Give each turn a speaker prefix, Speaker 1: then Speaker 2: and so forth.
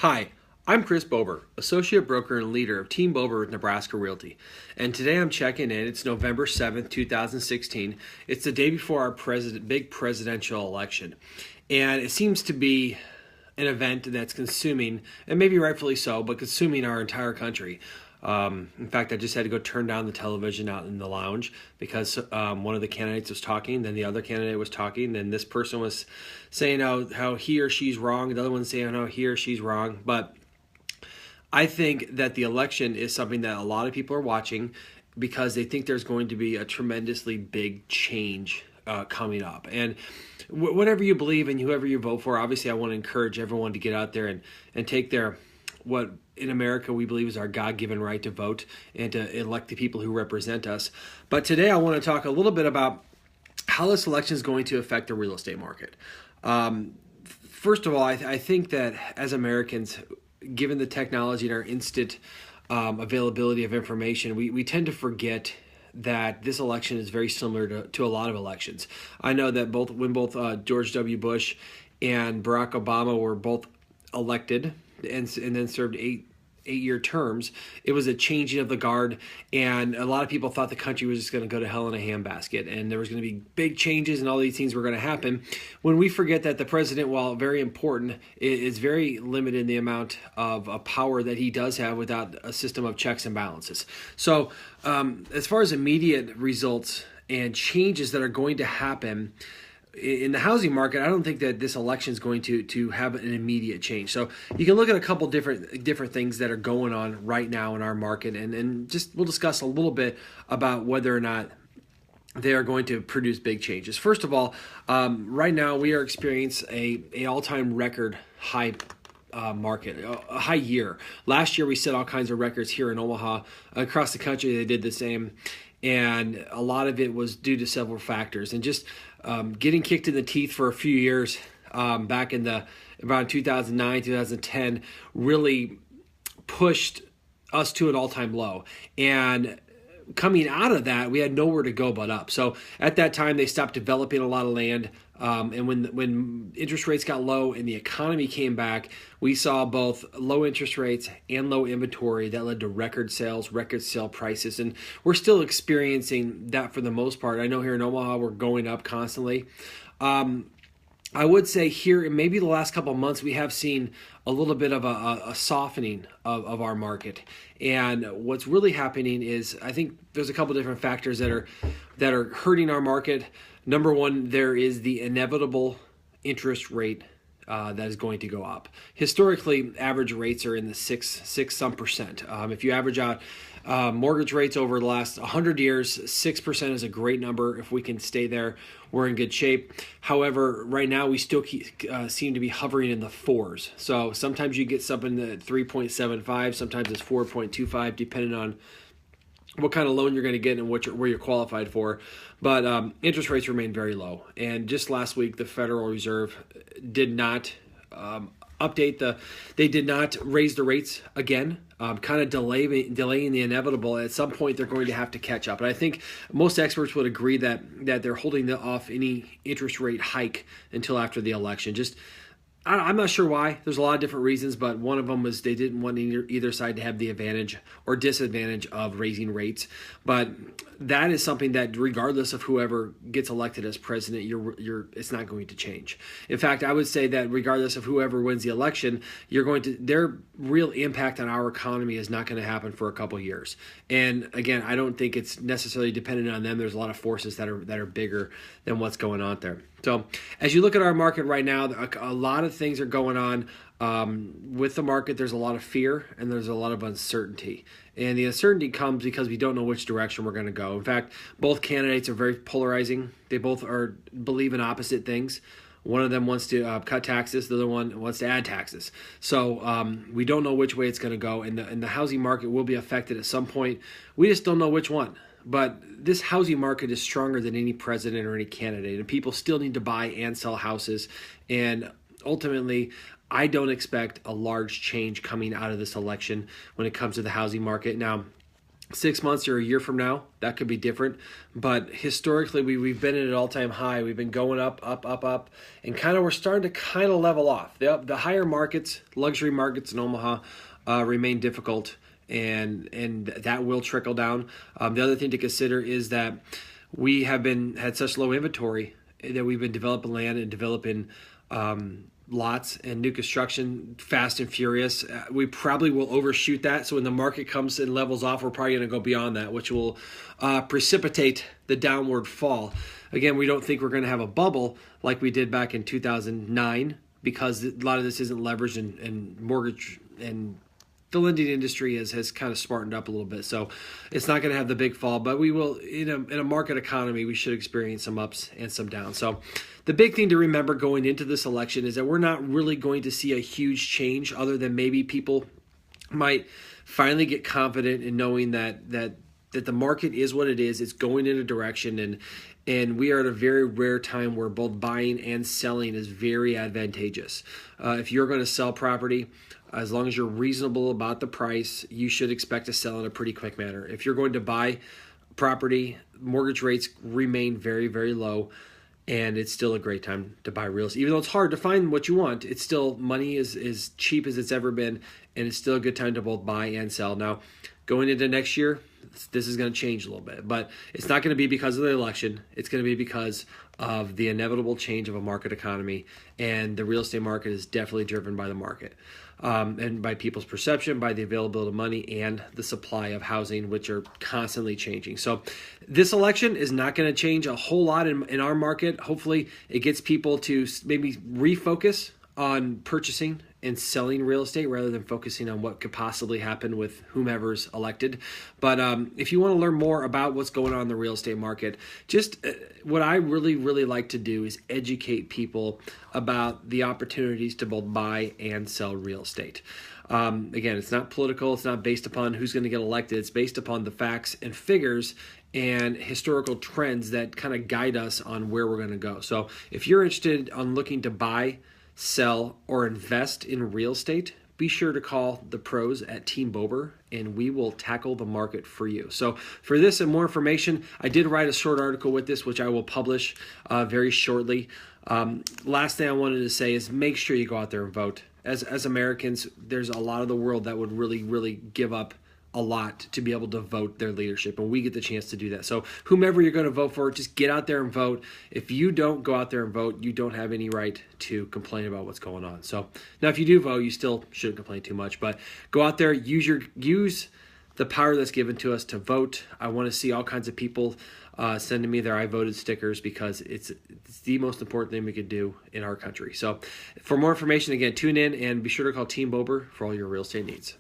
Speaker 1: Hi, I'm Chris Bober, Associate Broker and Leader of Team Bober with Nebraska Realty. And today I'm checking in. It's November 7th, 2016. It's the day before our big presidential election. And it seems to be an event that's consuming, and maybe rightfully so, but consuming our entire country. In fact, I just had to go turn down the television out in the lounge because one of the candidates was talking, then the other candidate was talking, then this person was saying how he or she's wrong, the other one's saying how he or she's wrong. But I think that the election is something that a lot of people are watching because they think there's going to be a tremendously big change coming up. And whatever you believe and whoever you vote for, obviously I want to encourage everyone to get out there and take their what in America we believe is our God-given right to vote and to elect the people who represent us. But today I want to talk a little bit about how this election is going to affect the real estate market. First of all, I think that as Americans, given the technology and our instant availability of information, we tend to forget that this election is very similar to a lot of elections. I know that when both George W. Bush and Barack Obama were both elected and then served eight-year terms, it was a changing of the guard, and a lot of people thought the country was just going to go to hell in a handbasket, and there was going to be big changes and all these things were going to happen. When we forget that the president, while very important, is very limited in the amount of power that he does have without a system of checks and balances. So as far as immediate results and changes that are going to happen in the housing market, I don't think that this election is going to have an immediate change. So you can look at a couple different things that are going on right now in our market, and just we'll discuss a little bit about whether or not they are going to produce big changes. First of all, right now we are experiencing a all-time record high market, a high year. Last year we set all kinds of records here in Omaha. Across the country they did the same, and a lot of it was due to several factors and just getting kicked in the teeth for a few years back in around 2009, 2010 really pushed us to an all-time low. And coming out of that, we had nowhere to go but up. So at that time, they stopped developing a lot of land. And when interest rates got low and the economy came back, we saw both low interest rates and low inventory that led to record sales, record sale prices. And we're still experiencing that for the most part. I know here in Omaha, we're going up constantly. I would say here, in maybe the last couple of months, we have seen a little bit of a softening of our market. And what's really happening is I think there's a couple different factors that are hurting our market. Number one, there is the inevitable interest rate that is going to go up. Historically, average rates are in the six some percent. If you average out mortgage rates over the last 100 years, 6% is a great number. If we can stay there, we're in good shape. However, right now we still seem to be hovering in the fours. So sometimes you get something at 3.75, sometimes it's 4.25, depending on what kind of loan you're going to get and where you're qualified for. But interest rates remain very low. And just last week, the Federal Reserve did not they did not raise the rates again, kind of delaying the inevitable. At some point, they're going to have to catch up. And I think most experts would agree that they're holding off any interest rate hike until after the election. I'm not sure why. There's a lot of different reasons, but one of them was they didn't want either side to have the advantage or disadvantage of raising rates. But that is something that, regardless of whoever gets elected as president, it's not going to change. In fact, I would say that regardless of whoever wins the election, their real impact on our economy is not going to happen for a couple years. And again, I don't think it's necessarily dependent on them. There's a lot of forces that are bigger than what's going on there. So as you look at our market right now, a lot of things are going on. With the market, there's a lot of fear and there's a lot of uncertainty. And the uncertainty comes because we don't know which direction we're going to go. In fact, both candidates are very polarizing. They both believe in opposite things. One of them wants to cut taxes. The other one wants to add taxes. So we don't know which way it's going to go. And the housing market will be affected at some point. We just don't know which one. But this housing market is stronger than any president or any candidate. And people still need to buy and sell houses. And ultimately, I don't expect a large change coming out of this election when it comes to the housing market. Now, 6 months or a year from now, that could be different. But historically, we've been at an all-time high. We've been going up, up, up, up, and we're starting to kind of level off. The higher markets, luxury markets in Omaha, remain difficult, and that will trickle down. The other thing to consider is that we have had such low inventory that we've been developing land and developing lots and new construction fast and furious. We probably will overshoot that. So when the market comes and levels off, we're probably going to go beyond that, which will precipitate the downward fall. Again, we don't think we're going to have a bubble like we did back in 2009 because a lot of this isn't leveraged and mortgage, and the lending industry has kind of smartened up a little bit. So it's not going to have the big fall, but we will, in a market economy, we should experience some ups and some downs. So the big thing to remember going into this election is that we're not really going to see a huge change, other than maybe people might finally get confident in knowing that the market is what it is. It's going in a direction, and we are at a very rare time where both buying and selling is very advantageous. If you're going to sell property, as long as you're reasonable about the price, you should expect to sell in a pretty quick manner. If you're going to buy property, mortgage rates remain very, very low, and it's still a great time to buy real estate. Even though it's hard to find what you want, it's still, money is cheap as it's ever been, and it's still a good time to both buy and sell. Now, going into next year, this is going to change a little bit, but it's not going to be because of the election. It's going to be because of the inevitable change of a market economy, and the real estate market is definitely driven by the market. And by people's perception, by the availability of money, and the supply of housing, which are constantly changing. So this election is not going to change a whole lot in our market. Hopefully it gets people to maybe refocus on purchasing and selling real estate rather than focusing on what could possibly happen with whomever's elected. But if you want to learn more about what's going on in the real estate market, just what I really, really like to do is educate people about the opportunities to both buy and sell real estate. Again, it's not political. It's not based upon who's going to get elected. It's based upon the facts and figures and historical trends that kind of guide us on where we're going to go. So if you're interested on looking to buy, sell, or invest in real estate, be sure to call the pros at Team Bober, and we will tackle the market for you. So for this and more information, I did write a short article with this, which I will publish very shortly. Last thing I wanted to say is make sure you go out there and vote. As Americans, there's a lot of the world that would really, really give up a lot to be able to vote their leadership, and we get the chance to do that. So whomever you're going to vote for, just get out there and vote. If you don't go out there and vote, you don't have any right to complain about what's going on. So now if you do vote, you still shouldn't complain too much, but go out there, use the power that's given to us to vote. I want to see all kinds of people sending me their I voted stickers, because it's the most important thing we could do in our country. So for more information, again, tune in and be sure to call Team Bober for all your real estate needs.